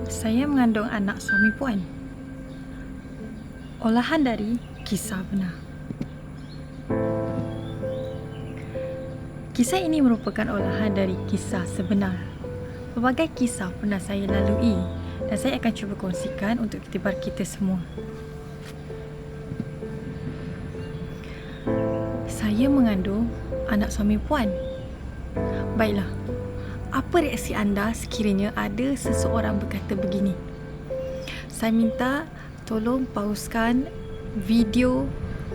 Saya mengandung anak suami puan. Olahan dari kisah benar. Kisah ini merupakan olahan dari kisah sebenar. Pelbagai kisah pernah saya lalui dan saya akan cuba kongsikan untuk iktibar kita semua. Saya mengandung anak suami puan. Baiklah, apa reaksi anda sekiranya ada seseorang berkata begini? Saya minta tolong pauskan video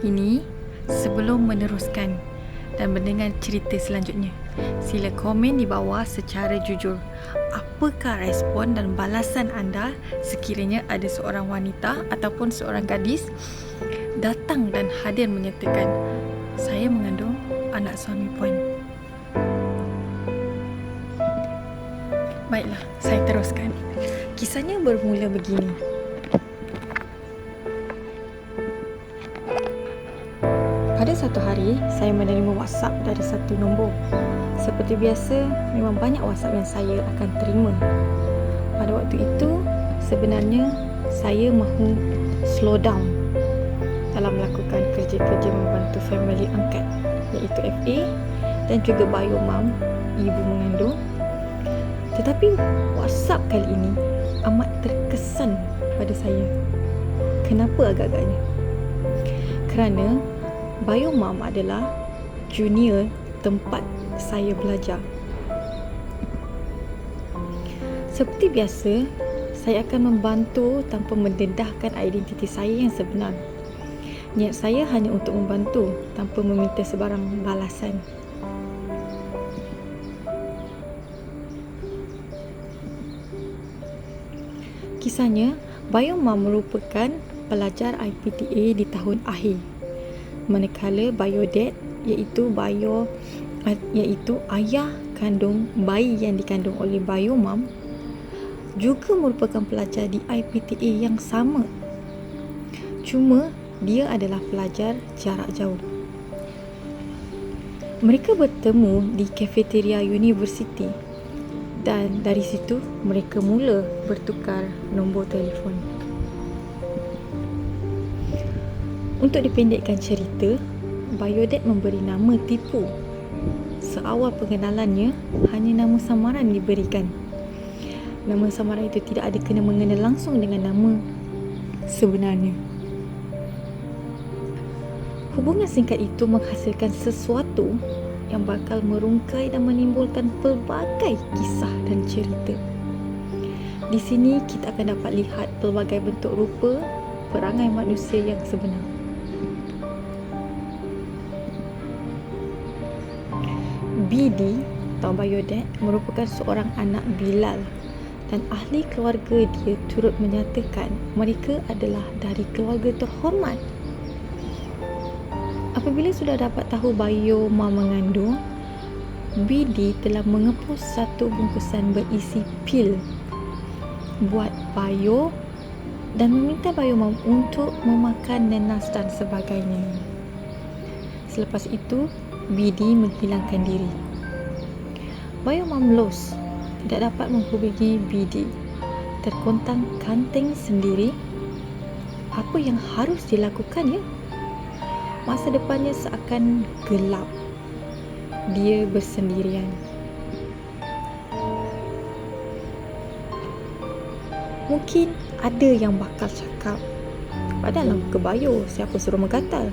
ini sebelum meneruskan dan mendengar cerita selanjutnya. Sila komen di bawah secara jujur. Apakah respon dan balasan anda sekiranya ada seorang wanita ataupun seorang gadis datang dan hadir menyatakan, saya mengandung anak suami puan. Baiklah, saya teruskan. Kisahnya bermula begini. Pada satu hari, saya menerima WhatsApp dari satu nombor. Seperti biasa, memang banyak WhatsApp yang saya akan terima. Pada waktu itu, sebenarnya saya mahu slow down dalam melakukan kerja-kerja membantu family angkat, iaitu FA dan juga bio mom, ibu mengandung. Tetapi WhatsApp kali ini amat terkesan pada saya. Kenapa agak-agaknya? Kerana bio mom adalah junior tempat saya belajar. Seperti biasa, saya akan membantu tanpa mendedahkan identiti saya yang sebenar. Niat saya hanya untuk membantu tanpa meminta sebarang balasan. Kisahnya, bio mom merupakan pelajar IPTA di tahun akhir. Manakala bio dad iaitu ayah kandung bayi yang dikandung oleh bio mom juga merupakan pelajar di IPTA yang sama. Cuma dia adalah pelajar jarak jauh. Mereka bertemu di kafeteria universiti dan dari situ mereka mula bertukar nombor telefon. Untuk dipendekkan cerita, biodad memberi nama tipu. Seawal pengenalannya, hanya nama samaran diberikan. Nama samaran itu tidak ada kena-mengena langsung dengan nama sebenarnya. Hubungan singkat itu menghasilkan sesuatu yang bakal merungkai dan menimbulkan pelbagai kisah dan cerita. Di sini kita akan dapat lihat pelbagai bentuk rupa perangai manusia yang sebenar. BD atau biodad merupakan seorang anak Bilal dan ahli keluarga dia turut menyatakan mereka adalah dari keluarga terhormat. Apabila sudah dapat tahu bio mom mengandung, BD telah mengepus satu bungkusan berisi pil buat bio dan meminta bio mom untuk memakan nanas dan sebagainya. Selepas itu, BD menghilangkan diri. Bio mom los tidak dapat menghubungi BD. Terkontang-kanting sendiri. Apa yang harus dilakukan ya? Masa depannya seakan gelap. Dia bersendirian. Mungkin ada yang bakal cakap, padahal ke bio, siapa suruh menggatal?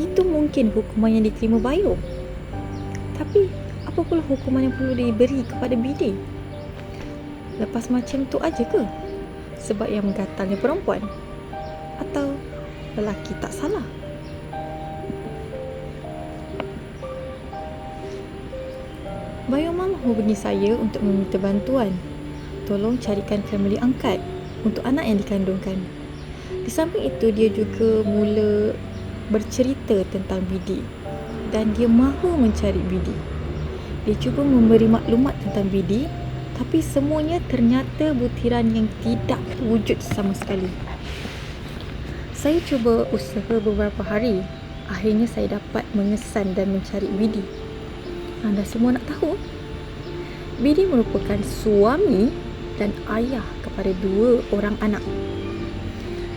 Itu mungkin hukuman yang diterima bio. Tapi apa pula hukuman yang perlu diberi kepada BD? Lepas macam tu aja ke? Sebab yang menggatalnya perempuan? Atau lelaki tak salah? Bio mom hubungi saya untuk meminta bantuan. Tolong carikan family angkat untuk anak yang dikandungkan. Di samping itu, dia juga mula bercerita tentang BD dan dia mahu mencari BD. Dia cuba memberi maklumat tentang BD, tapi semuanya ternyata butiran yang tidak wujud sama sekali. Saya cuba usaha beberapa hari. Akhirnya saya dapat mengesan dan mencari BD. Anda semua nak tahu? BD merupakan suami dan ayah kepada 2 orang anak.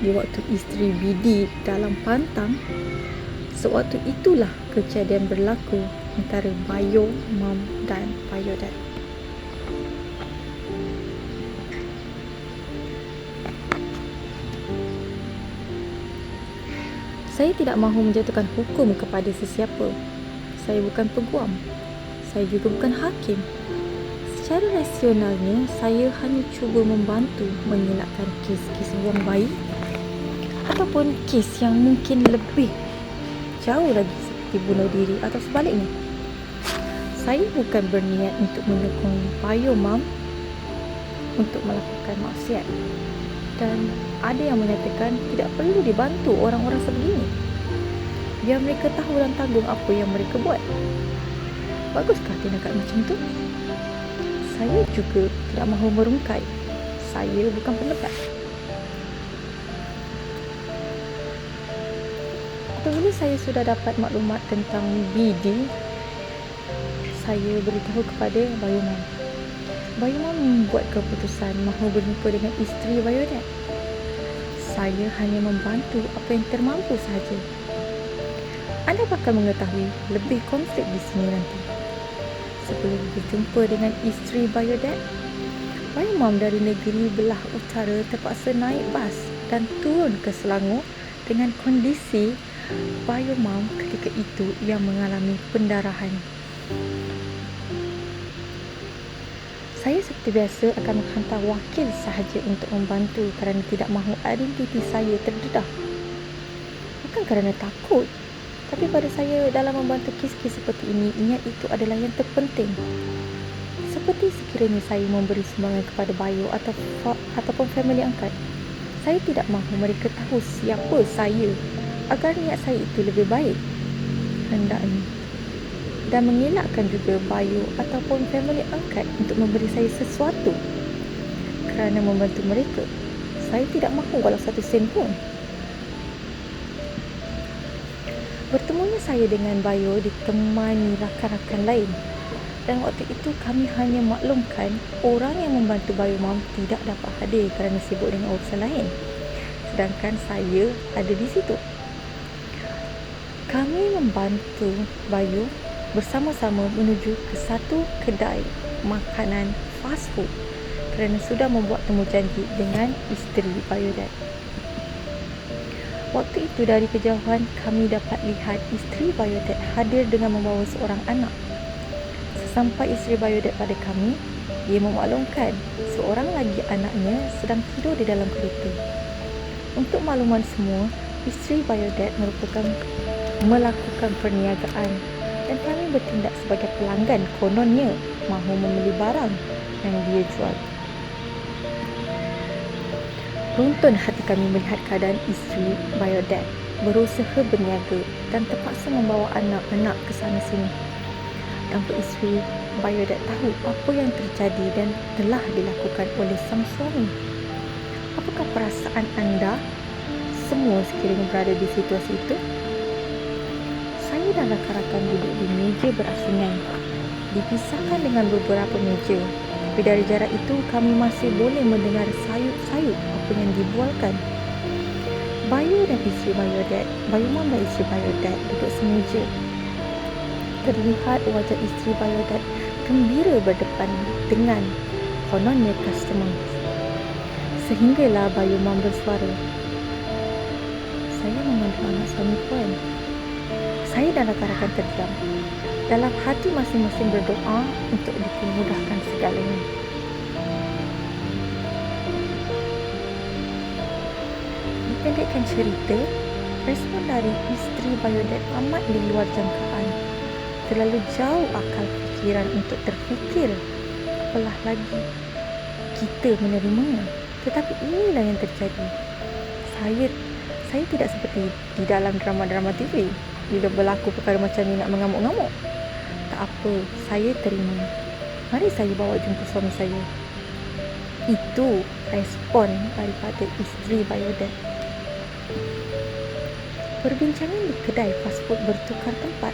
Di waktu isteri Bidi dalam pantang, sewaktu itulah kejadian berlaku antara Bayo Mam dan Bayo Dad. Saya tidak mahu menjatuhkan hukum kepada sesiapa. Saya bukan peguam. Saya juga bukan hakim. Secara rasionalnya, saya hanya cuba membantu mengelakkan kes-kes buang bayi ataupun kes yang mungkin lebih jauh lagi seperti bunuh diri atau sebaliknya. Saya bukan berniat untuk menyokong Bayo Mam untuk melakukan maksiat. Dan ada yang menyatakan tidak perlu dibantu orang-orang sebegini. Biar mereka tahu dan tanggung apa yang mereka buat. Baguskah tindakan macam tu? Saya juga tidak mahu merungkai. Saya bukan pendapat. Apabila saya sudah dapat maklumat tentang BD, saya beritahu kepada Bayo Mam. Bayo Mam membuat keputusan mahu berjumpa dengan isteri Bayo Dad. Saya hanya membantu apa yang termampu sahaja. Anda bakal mengetahui lebih konflik di sini nanti. Sebelum berjumpa dengan isteri Bayo Dad, Bayo Mam dari negeri belah utara terpaksa naik bas dan turun ke Selangor dengan kondisi Bayo Mam ketika itu yang mengalami pendarahan. Saya seperti biasa akan menghantar wakil sahaja untuk membantu kerana tidak mahu identiti saya terdedah. Bukan kerana takut, tapi pada saya dalam membantu kes-kes seperti ini, niat itu adalah yang terpenting. Seperti sekiranya saya memberi sumbangan kepada Bayo ataupun family angkat, saya tidak mahu mereka tahu siapa saya agar niat saya itu lebih baik hendaknya. Dan mengelakkan juga Bayo ataupun family angkat untuk memberi saya sesuatu kerana membantu mereka. Saya tidak mahu walau 1 sen pun. Bertemunya saya dengan Bayo ditemani rakan-rakan lain. Dan waktu itu kami hanya maklumkan orang yang membantu Bayo Mam tidak dapat hadir kerana sibuk dengan urusan lain. Sedangkan saya ada di situ. Kami membantu Bayo bersama-sama menuju ke satu kedai makanan fast food kerana sudah membuat temu janji dengan isteri Bayo Dad. Waktu itu dari kejauhan kami dapat lihat isteri Bayo Dad hadir dengan membawa seorang anak. Sesampai isteri Bayo Dad pada kami, dia memaklumkan seorang lagi anaknya sedang tidur di dalam kereta. Untuk makluman semua, isteri Bayo Dad melakukan perniagaan dan kami bertindak sebagai pelanggan kononnya mahu membeli barang yang dia jual. Runtun hati kami melihat keadaan isteri Bayo Dad berusaha berniaga dan terpaksa membawa anak-anak ke sana sini. Tanpa isteri Bayo Dad tahu apa yang terjadi dan telah dilakukan oleh sang suami. Apakah perasaan anda semua sekiranya berada di situasi itu? Saya dan rakan-rakan duduk di meja berasingan, dipisahkan dengan beberapa meja. Tapi dari jarak itu kami masih boleh mendengar sayup-sayup apa yang dibualkan. Bayo dan isteri Bayo Dad, Bayo Mam dan isteri Bayo Dad duduk semeja. Terlihat wajah isteri Bayo Dad gembira berdepan dengan kononnya customer. Sehinggalah Bayo Mam bersuara, "Saya mengandung anak suami puan." Saya dan rakan-rakan terdiam. Dalam hati masing-masing berdoa untuk dipermudahkan segalanya. Dipendekkan cerita, respon dari isteri Bayo Dad amat di luar jangkaan. Terlalu jauh akal fikiran untuk terfikir. Apalah lagi kita menerimanya. Tetapi inilah yang terjadi. Saya tidak seperti di dalam drama-drama TV. Bila berlaku perkara macam ni nak mengamuk-ngamuk. Tak apa, saya terima. Mari saya bawa jumpa suami saya. Itu respon daripada isteri Bayo Dad. Perbincangan di kedai fast food bertukar tempat.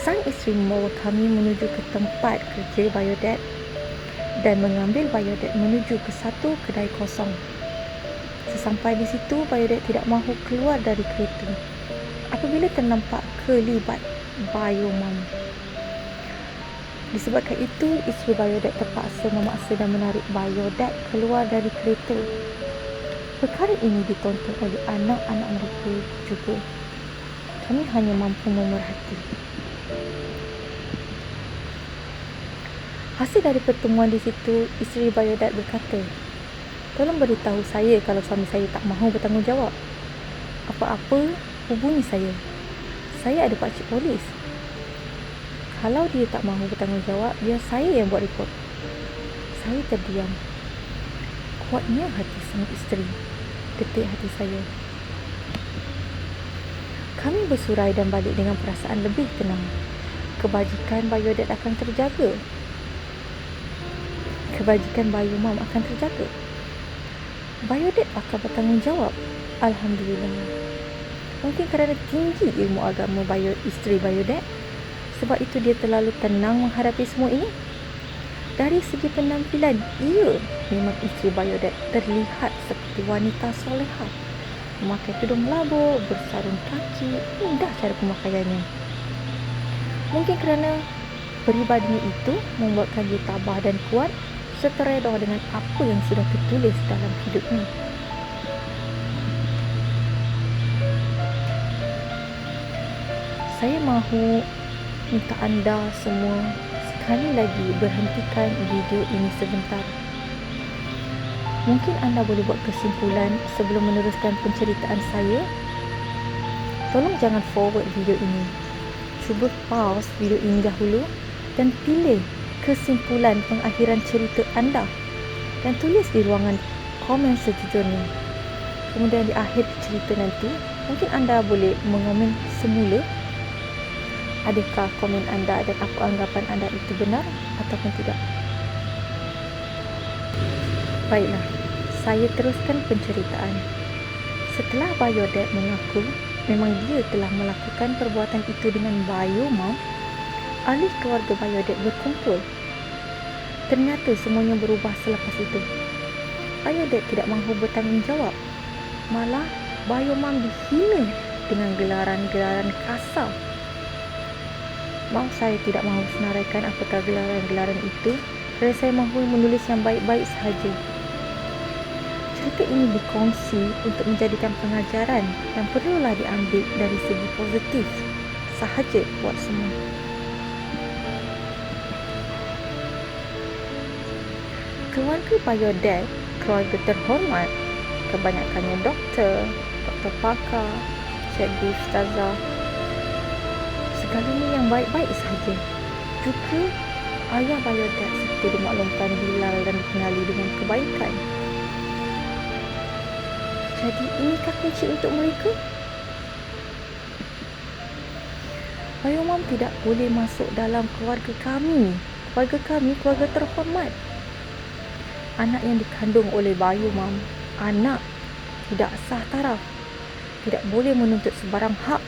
Sang isteri membawa kami menuju ke tempat kerja Bayo Dad. dan mengambil Biodet menuju ke satu kedai kosong. Sesampai di situ, Biodet tidak mahu keluar dari kereta apabila ternampak kelibat Biomom. Disebabkan itu, isteri Biodet terpaksa memaksa dan menarik Biodet keluar dari kereta. Perkara ini ditonton oleh anak-anak mereka juga. Kami hanya mampu memerhati. Hasil dari pertemuan di situ, isteri Biodet berkata, "Tolong beritahu saya kalau suami saya tak mahu bertanggungjawab. Apa-apa, hubungi saya. Saya ada pakcik polis. Kalau dia tak mahu bertanggungjawab, biar saya yang buat report." Saya terdiam. Kuatnya hati sang isteri. Detik hati saya. Kami bersurai dan balik dengan perasaan lebih tenang. Kebajikan Biodet akan terjaga. Kebajikan Biomom akan terjaga. Biodet akan bertanggungjawab. Alhamdulillah. Mungkin kerana tinggi ilmu agama isteri Biodet, sebab itu dia terlalu tenang menghadapi semua ini. Dari segi penampilan, ia memang isteri Biodet terlihat seperti wanita solehah. Memakai tudung labur, bersarung kaki, indah cara pemakaiannya. Mungkin kerana peribadinya itu membuatkan dia tabah dan kuat, serta redha dengan apa yang sudah tertulis dalam hidupnya. Saya mahu minta anda semua sekali lagi berhentikan video ini sebentar. Mungkin anda boleh buat kesimpulan sebelum meneruskan penceritaan saya. Tolong jangan forward video ini. Cuba pause video ini dahulu dan pilih kesimpulan pengakhiran cerita anda dan tulis di ruangan komen sejujurnya. Kemudian di akhir cerita nanti, mungkin anda boleh mengomen semula adakah komen anda dan apa anggapan anda itu benar ataupun tidak. Baiklah, saya teruskan penceritaan. Setelah Biodet mengaku memang dia telah melakukan perbuatan itu dengan Biomom, ahli keluarga Biodet berkumpul. Ternyata semuanya berubah selepas itu. Biodet tidak mahu bertanggungjawab. Malah Biomom dihina dengan gelaran-gelaran kasar. Maaf, saya tidak mahu senaraikan apakah gelaran-gelaran itu, kerana saya mahu menulis yang baik-baik sahaja. Cerita ini dikongsi untuk menjadikan pengajaran yang perlulah diambil dari segi positif sahaja buat semua. Keluarga Biodet, keluarga terhormat, kebanyakannya doktor pakar, cikgu, ustazah, segalanya yang baik-baik sahaja. Juga ayah Biodet seperti dimaklumkan Bilal dan dikenali dengan kebaikan. Jadi inikah kunci untuk mereka? Biomom tidak boleh masuk dalam keluarga kami. Keluarga terhormat. Anak yang dikandung oleh Biomom, anak tidak sah taraf, tidak boleh menuntut sebarang hak.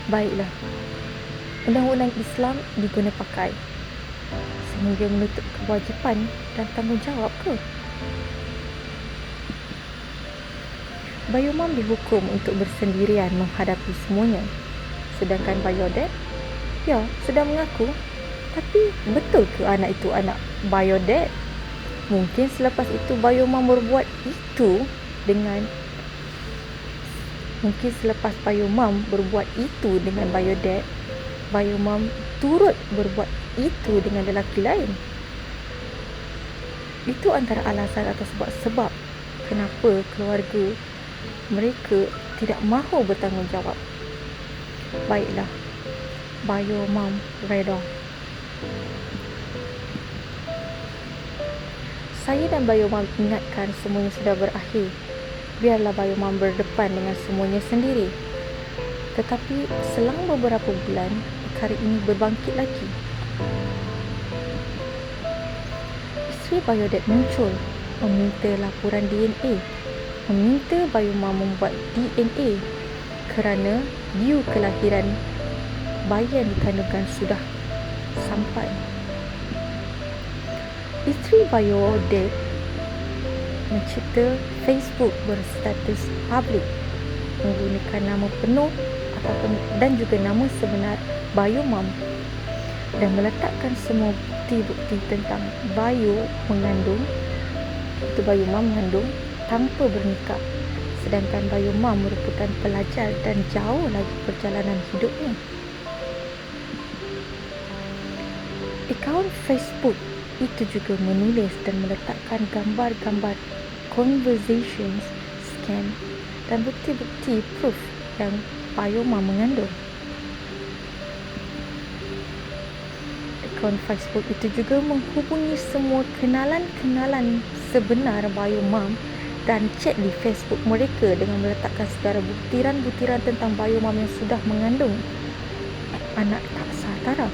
Baiklah, undang-undang Islam diguna pakai sehingga menuntut kewajipan dan tanggungjawab ke? Biomom dihukum untuk bersendirian menghadapi semuanya. Sedangkan Biodet, ya, sudah mengaku. Tapi betul ke anak itu anak Biodet? Mungkin selepas itu Biomom berbuat itu dengan Biodet, Biomom turut berbuat itu dengan lelaki lain. Itu antara alasan atau sebab kenapa keluarga mereka tidak mahu bertanggungjawab. Baiklah, Biomom reda. Saya dan Biomom ingatkan semuanya sudah berakhir. Biarlah Biomom berdepan dengan semuanya sendiri. Tetapi selang beberapa bulan, perkara ini berbangkit lagi. Isteri Biodet muncul meminta laporan DNA, meminta Biomom membuat DNA kerana view kelahiran bayi yang dikandungkan sudah sampai. Isteri Bayu Dek mencipta Facebook berstatus publik menggunakan nama penuh dan juga nama sebenar Bayu Mam, dan meletakkan semua bukti-bukti tentang Bayu mengandung, itu Bayu Mam mengandung tanpa bernikah, sedangkan Bayu Mam merupakan pelajar dan jauh lagi perjalanan hidupnya. Akaun Facebook itu juga menulis dan meletakkan gambar-gambar conversations, scam dan bukti-bukti proof yang Bayu Mam mengandung. Akaun Facebook itu juga menghubungi semua kenalan-kenalan sebenar Bayu Mam dan chat di Facebook mereka dengan meletakkan segala butiran-butiran tentang Bayu Mam yang sudah mengandung anak tak sah taraf.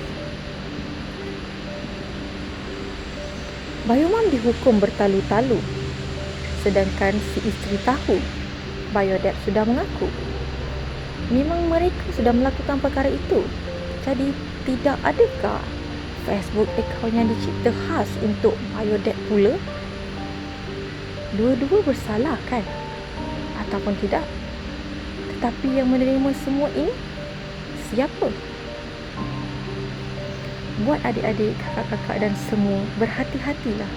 Bayu Mam dihukum bertalu-talu, sedangkan si isteri tahu Bayu Dek sudah mengaku. Memang mereka sudah melakukan perkara itu. Jadi tidak adakah Facebook akaun yang dicipta khas untuk Bayu Dek pula? Dua-dua bersalah kan? Ataupun tidak? Tetapi yang menerima semua ini siapa? Buat adik-adik, kakak-kakak dan semua, berhati-hatilah,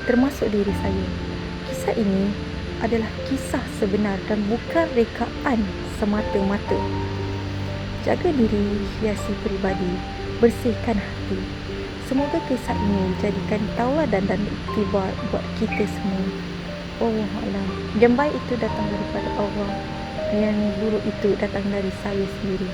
termasuk diri saya. Kisah ini adalah kisah sebenar dan bukan rekaan semata-mata. Jaga diri, hiasi peribadi, bersihkan hati. Semoga kisah ini jadikan tauladan dan iktibar buat kita semua. Wallahualam. Yang baik itu datang daripada Allah, yang buruk itu datang dari saya sendiri.